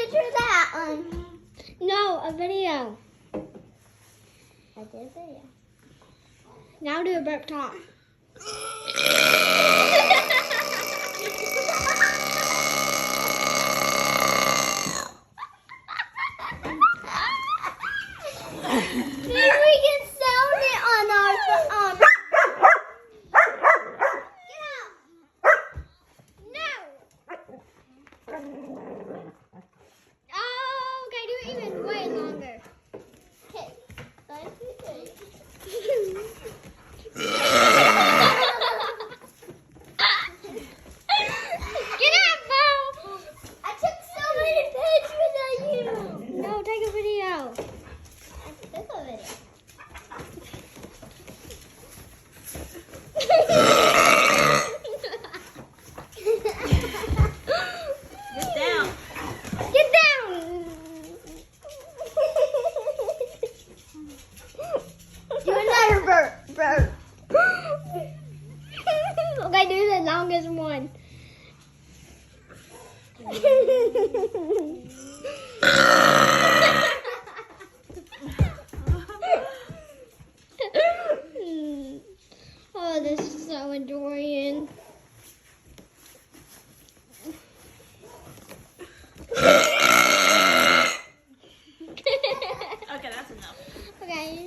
picture of that one. No, a video. I did a video. Now do a burp talk. Maybe we can sound it on our phone. Get out. No. Oh, okay, do it even way longer. Okay. 1, 2, 3. Get out, Bo. I took so many pictures of you. No, take a video. I took a video. Get down. Get down. Do another burp. Burp. Okay, do the longest one. Oh, this is so enjoying.